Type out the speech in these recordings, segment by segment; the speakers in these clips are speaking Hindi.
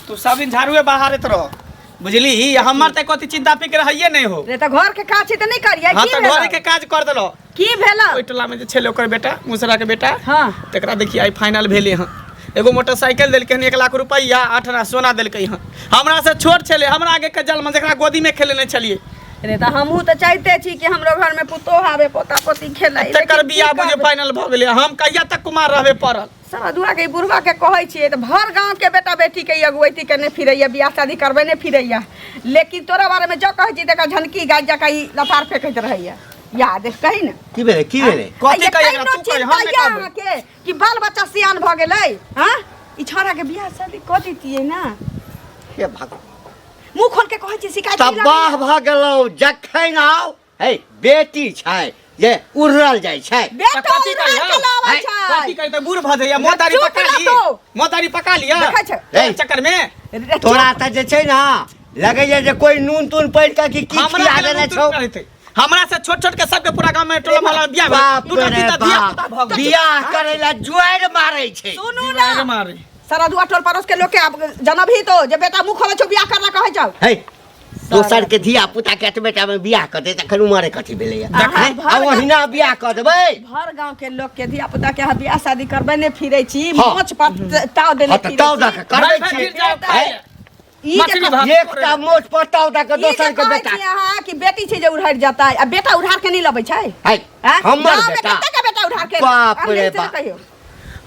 तू सब इन झाड़ुए बाहर रह बुझली हमर त कथि चिंता फिक्र हइए नहीं हो रे त घर के काज त नहीं करिए हां त घर के काज कर देलो की भेला ओइ टोला में जे छले ओकर बेटा मुसरा के बेटा हां तकरा देखि आई फाइनल भेले हां एगो मोटरसाइकिल देलके 1 लाख रुपया 8 आना सोना देलके हां हमरा से छोट छले हमरा आगे के जल में जकरा गोदी में खेले नहीं छलिए रे त हमहू त चाहते छी कि हमरो घर में पुतो आवे पोता पोती खेलाई तकर बियाह बुझे फाइनल भ गेले हम कहिया तक कुमार रहबे पड़ल सरादुआ के बुढ़वा के कहै छिए त भर गांव के बेटा बेटी के अगुवैती के ने फिरैया बियाह शादी करबे ने फिरैया लेकिन तोरा बारे में जो कहै छी देखा झनकी गाज जका ई लतार फेकैत रहैया याद कहि न की भेले कथि कहि तू कहि हम ने कहब के कि बाल बच्चा सियान भ गेलै हां ई छोरा के बियाह शादी क दितिए ना हे भगवान मुंह खोल के कहै छी शिकायत तबाह भ गेलौ जखन आओ हे बेटी छै जे उड़ल जाय छै बेटा कथि कहि त बूढ़ भ जाइया मोदारी पका लिया चक्कर में तोरा त जे छै ना लगैया जे कोई नून तून पड़ के कि खिया देने छौ हमरा से छोट छोट के सबके पूरा गांव में टोला वाला बियाह बियाह करैला जुआर मारै छै सुनू ना मारे सरादुआ टोल पड़ोस के लोग के जनभी तो जे बेटा मुंह खोले छौ बियाह करना कहै छौ हे दोसर के धिया पुता के बेटा में बियाह कर दे तखन उमरे कथि भेलैया आ ओहिना बियाह कर देबै भर गांव के लोग के धिया पुता के बियाह शादी करबे ने फिरै छी मोछ पर ताव देले फिरै ताव द के करबै छी ई एकटा मोछ पर ताव द के दोसर के बेटा हां कि बेटी छै जे उड़ार जाता है आ बेटा उड़ार के नहीं लबै छै हमर बेटा के बेटा उड़ार के बाप रे बाप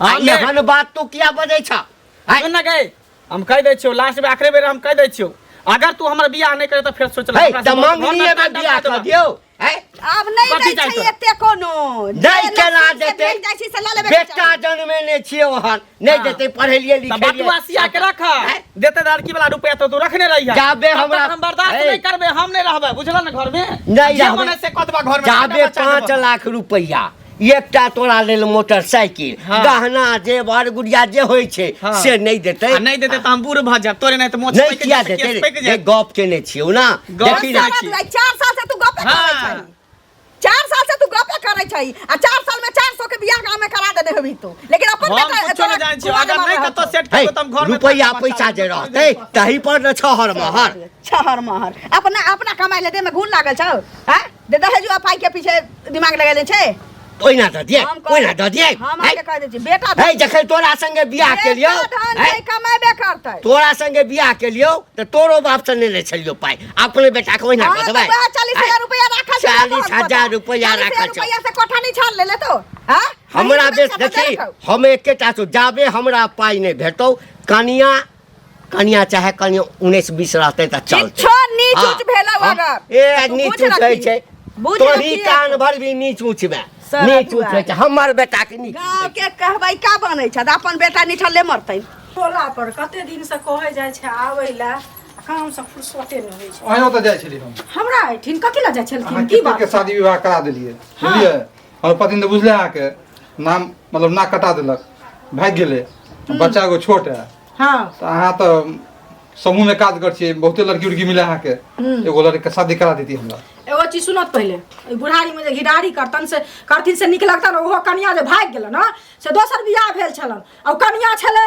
आ एहन बात तू किया बजै छ न गए हम कह दै छियो लास्ट में आखिरी बेर हम कह दै छियो अगर तू हमर बियाह नहीं करे त फिर सोच ले त मंगनिए में बियाह कर दियो अब नहीं दै छै एते कोनो नहीं केना देते बेटा जन्मे ने छियो हन नहीं देते पढ़ेलिए लिखेलिए बटुआ सिया के रख देते लड़की वाला रुपया तो तू रखने रही है जाबे हमरा हम बर्दाश्त नहीं करबे हम नहीं रहबे बुझला न घर में नहीं रहबे से कतबा घर में जाबे 5 लाख रुपया एकटा तोरा लेल मोटरसाइकिल गहना जेवर गुड़िया जे होय छै से नहीं देते त हम बूढ़ भ जाब तोरे नहीं त मोछ नहीं किया देते ये गप के ने छियो ना देखी ना 4 साल से तू गप करै छै 4 साल से तू गप करै छै आ 4 साल में 400 के बियाह गांव में करा देने होबी तू लेकिन अपन बेटा चले जाय छी अगर नहीं कतो सेट करबो त हम घर में रुपया पैसा जे रहते तही पर न छहर महर अपना कमाई ले दे में घून लागल छौ हैं दे दहेजुआ पाई के पीछे दिमाग लगेले छै ओइना द दिए हम के कह दे छी बेटा हे जखन तोरा संगे बियाह के लियो नहीं कमाबे करतै तोरा संगे बियाह के लियो त तोरो बाप से ने छलियो पाई अपने बेटा के ओइना क देबै 40000 रुपया राखा छै 40000 रुपया राखा छै रुपया से कोठा नहीं छाड़ ले तो हां हमरा बेस देखी हम एकेटा तो जाबे हमरा पाई नहीं भेटौ कनिया चाहे कनिया 19 20 रहते त चलते छो नीच ऊंच भेला अगर ए नीच ऊंच होय छै तोही कान भर भी नीच ऊंच में नीच ऊंच होय छै हमर बेटा के नीच गांव के कहबै का बनै छै अपन बेटा निठले मरतै टोला पर कते दिन से कहै जाय छै आवेला काम से फुर्सते न होय छै अहियो त जाय छली हम हमरा एठिन कथि ला जाय छलखिन की बात के शादी विवाह करा देलिए बुझलिए और पतिन त बुझले आके नाम मतलब ना कटा देलक भाग गेले बच्चा को छोट है हां त अहाँ त समूह में काज कर छी बहुते लड़की उड़की मिले आके एगो लड़की के शादी करा देती हमरा एगो चीज सुनत पहले ई बुढ़ारी में जे घिडारी करथिन से निक लगतन ओहो कनिया जे भाग गेल न से दोसर बियाह भेल छलन आ कनिया छले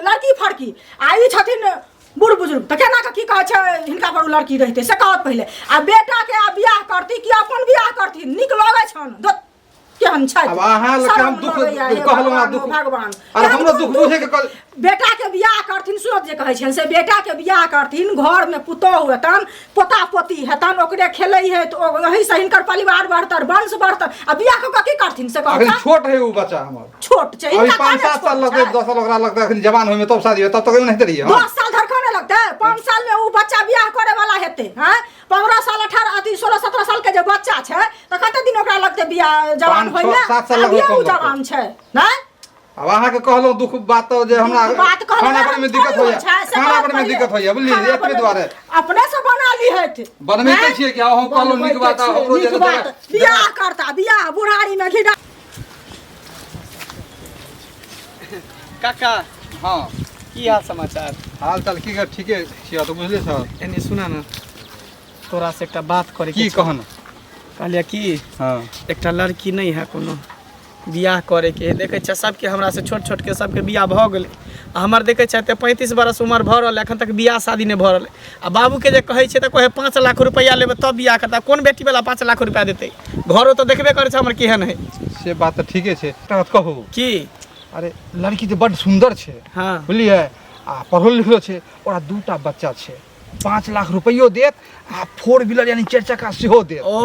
लड़की फड़की आई छथिन बूढ़ बुजुर्ग त केना की कहै छै हिनका पर लड़की रहते से कहत पहले आ बेटा के बियाह करती कि अपन बियाह करती निक लगै छन केहन छै अब अहाँ काम दुख कहलो ना दुख भगवान अरे हमरा दुख बुझे के बेटा के बियाह करथिन सुनत जे कहै छन से बेटा के बियाह करथिन घर में पुतोह हेतन पोता पोती हेतन ओकरे खेलै है तो वही से हिनकर परिवार बढ़तर वंश बढ़तर आ बियाह के की करथिन से कहै अखन छोट है वो बच्चा हमर छोट छै अभी 5-7 साल लगते 10 साल ओकरा लगता अखन जवान होय में तब शादी हो तब तक नहीं रही 10 साल धर कोने लगते 5 साल में वो बच्चा बियाह करे वाला हेते हैं 15 साल 18 अथी 16 17 साल के जे बच्चा छै त कते दिन ओकरा लगते बियाह जवान होय में 7 साल लगते जवान छै नै अब अहाँ के कहलो दुख बात तो जे हमरा खाना पर में दिक्कत होय खाना पर में दिक्कत होय बुझली एकरे द्वारे अपने से बना ली हेत बनबैते छियै कि हम कहलो नीक बात हमरो जे बियाह करता बियाह बुढ़ारी में घिडा काका हां की हाल समाचार हाल चाल की कर ठीके छियै तो बुझले छ एने सुना ना तोरा से एकटा बात करे की कहन कहलिया की हां एकटा लड़की नहीं है कोनो बियाह करे के देखे छ सबके हमरा से छोट छोट के सबके बियाह भ गेलै हमर देखे छ 35 बरस उम्र भ रहल एखन तक बियाह शादी नहीं भ रहल आ बाबू के जे कहे छै त कहे 5 लाख रुपया लेबे तब बियाह करता कोन बेटी वाला 5 लाख रुपया देते घरो तो देखबे करे छ हमर केहन है से बात तो ठीके छै एकटा बात कहू की अरे लड़की तो बड़ सुंदर छै हाँ बुझलिए आ पढ़ल लिखलो छै ओकरा 2टा बच्चा छै 5 लाख रुपयो देत आ 4 व्हीलर यानी 4 चक्का सेहो देत ओ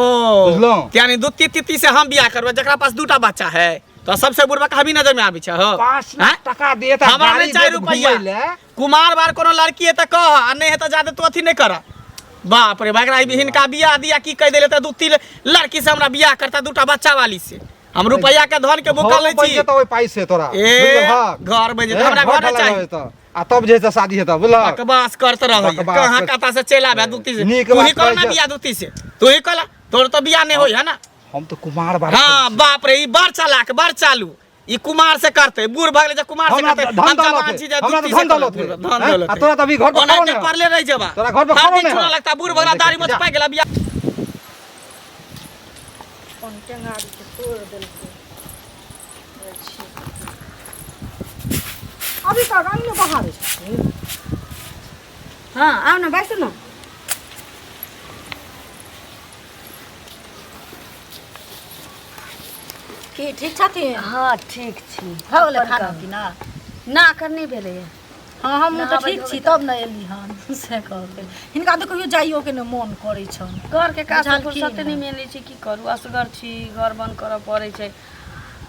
बुझलौं यानी दूती तीती से हम बियाह करबे जकरा पास 2टा बच्चा है तो सबसे बुढ़बा कभी नजर में आबे छ हो 5 लाख टका देत आ हमरा गाड़ी में 4 देत रुपया घुमय ले। कुमार बार कोनो लड़की है त कह आ नहीं है त ज्यादा तो अथी नहीं कर बाप रे बाकरा हिनका बियाह दिया की कह देले त दू तीन लड़की से हमरा बियाह करता 2टा बच्चा वाली से हम रुपया के धन के बुका ले छी तो ओइ पाई से तोरा ए घर में जे हमरा घर चाहिए आ तब जे से शादी हेता बुझल बकवास करत रह बकवास कहां कर- कता से चला बे दूती से नीक तू ही बात कर कहै ना छै। बियाह दूती से तू ही कला तोर तो बियाह नहीं होई है ना हम तो कुमार बात हां बाप रे ई बार चालाक बार चालू ई कुमार से करते बूढ़ भगले जे कुमार से हमरा करते धन हम दौलत जवान है। छी जे हमरा तो दूती से धन दौलत करते, है। धन हैं? दौलत आ है। तोरा तो अभी घर पर ओना खाओ के ना। परले रह जेबा तोरा घर पर हर खाओ दिन ना। छोड़ा लगता बूढ़ भगला दाढ़ी मत जा। पाई गेला बियाह अभी तक अंगने बहारे छथिन हाँ आउ न बैसु न की ठीक छथिन हाँ ठीक छी हो गेलै खाना पीना ना एखन नहीं भेलै हाँ हम नहाबै तऽ ठीक धोबै छी तब न एली हन से कहबै हिनका तऽ कहियो जाइयो के ने मोन करै छन घर के काज बुझल फुर्सत की नहीं मिलै छै की करू असगर छी घर बंद करऽ पड़ै छै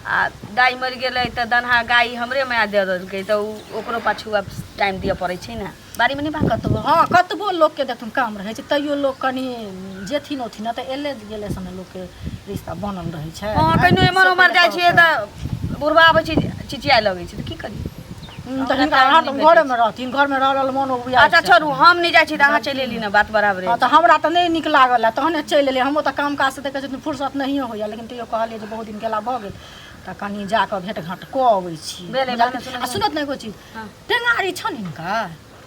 आ गाय मरि गेलै तऽ दनहा गाय हमरे माय दे देलकै तऽ ओकरो पाछू आब टाइम दिअ पड़ै छै ने बाड़ीमे नहीं भागत कतबो हाँ कतबो लोकके देखथुन काम रहै छै तैयो लोक कनि जेथिन ओथिन न तऽ एले गेले सन लोकके रिश्ता बनल रहै छै हाँ कहिनो एमहर उमहर जाइ छियै तऽ बुढ़बा आबै छै चिचियाए लगै छै तऽ की करी तऽ हिनका हरदम घरेमे रहथिन घरमे रहल मोन उबिया अच्छा छोड़ू हम नहीं जाइ छी तऽ अहाँ चलि एली ने बात बराबर हाँ तऽ हमरा तऽ नहि नीक लागल है तहने चलि एलियै हमहूँ तऽ काम काज से देखै छथिन फुर्सत नहियो होइया लेकिन तैयो कहलियै जे बहुत दिन गेला भऽ गेल तऽ कनि जाकऽ भेँट घाँट कऽ अबै छी भेलै, आ सुनत ने एगो चीज टेंगारी छन हिनका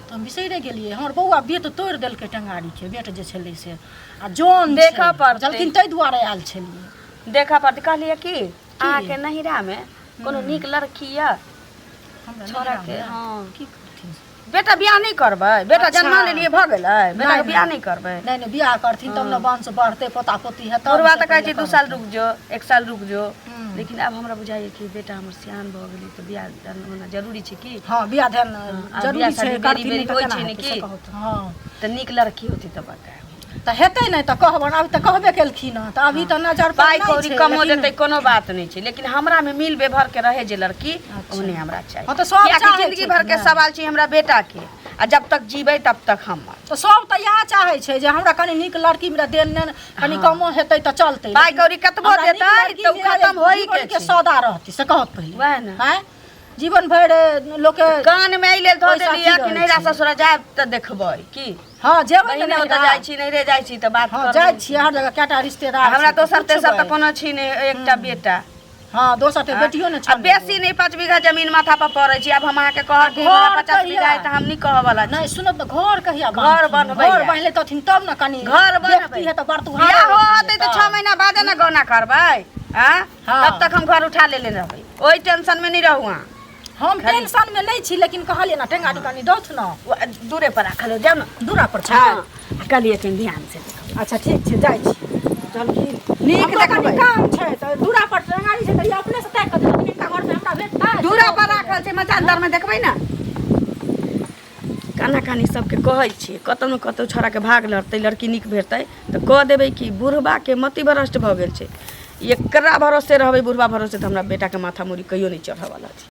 तऽ हम बिसैरे गेलियै हमर बौआ बेट तोड़ि देलकै टेंगारीके बेट जे छलै से आ जोन देखऽ पड़तै। जलखिन ताहि दुआरे आयल छलियै देखा पड़तै कहलियै कि अहाँके नहिरामे कोनो नीक लड़की यऽ हमरा छोड़ा नहिरामे के हाँ की करथिन बेटा बियाह नहीं करबै बेटा अच्छा। जन्मा लेलिए भऽ गेलै बेटा के नहीं, बियाह नहीं। नहीं करबै नहीं नहीं बियाह करथिन तब न वंश बढ़तै पोता पोती हेतै बुढ़वा तऽ कहै छै 2 साल रुक जो 1 साल रुक जो हम्म। लेकिन अब हमरा बुझाइए कि बेटा हमर सियान भऽ गेलै तऽ बियाह दान होना जरूरी छै कि हाँ बियाह ध्यान आ जरूरी बियाह छै शादी करथिन बेरी नहि तऽ होइ केना छै ने हेतै, कि? से कहत। हाँ तऽ नीक लड़की होती तऽ बताए तऽ हेतै नहि तऽ कहबनि अभी तऽ कहबे केलखिन हँ तऽ अभी तऽ नजर पर पाइ नहि कौड़ी छै, कमो लेकिन- देतै कोनो बात नहीं छै लेकिन हमरा में मिल बेभर के रहे जे लड़की अच्छा। ओने हमरा चाहिए हाँ, तऽ सब कियाकि चाहै जिंदगी छै भर के ने। सवाल छै हमरा बेटा के आ जब तक जीबै तब तक हम तऽ सब तऽ इएह चाहै छै जे हमरा कनि नीक लड़की मेरा देन नेन कनि कमो हेतै तऽ चलतै पाइ लेकिन कौड़ी कतबो हमरा नीक देतै लड़की तऽ उ जे खतम होइ जीवन के के छै। सौदा रहतै से कहत पहिले वएह ने हैं जीवन भरि लोकके कान में अइले धऽ पैसा देलियै की कि रहै नहिरा छै? ससुरा जायब तऽ देखबै की हाँ जेबै बहिने ने ओतऽ जाइ छी नहिरे जाइ छी तऽ बात हाँ करबै। जाइ छियै हर जगह कएटा रिश्तेदार हमरा छै, दोसर तेसर पुछबै। तऽ कोनो छी नहि एकटा बेटा हाँ दोसर टे बेटियो ने आ छन बेसी नहीं 5 बीघा जमीन माथा पर पड़ै छै अब हम अहाँके कहब कि घर हमरा 50 बीघा कहिया? है तऽ हम नहीं कहऽ वाला छी नहीं सुनत न घर कहिया घर बनबै घर या। बनले तथिन तब न कनि घर बनबै देखती है तऽ बर्तुहा बियाह हो होतै तऽ 6 महीना बादे ना गौना करबै हां हाँ। तब तक हम घर उठा लेले रहबै ओइ टेंशन में नहीं रहू अहाँ हम टेंशन में नहीं छी लेकिन कहलिए ना टेंगारी कनि दौथ न वो दूरे पर राखल जाओ ना दूरा पर छै हां कहलिए कि ध्यान से देखबै अच्छा ठीक छै जाइ छी चल की नीक हमरा कनि देखबै। काम छै तऽ दूरा पर टेंगारी छै तऽ ई अपने से तय कर देबै हिनका घर में हमरा भेटतै दूरा पर राखल छै मचान में देखबै ना काना कानी सबके कहै छियै कतौ न कतौ छोड़ा के भाग लड़तै लड़की नीक भेटतै तऽ कह देबै कि बुढ़बा के मति भ्रष्ट भऽ गेल छै एकरा भरोसे रहबै बुढ़बा भरोसे तऽ हमरा बेटा के माथा मुड़ी कहियो नहीं चढ़ऽ वाला छै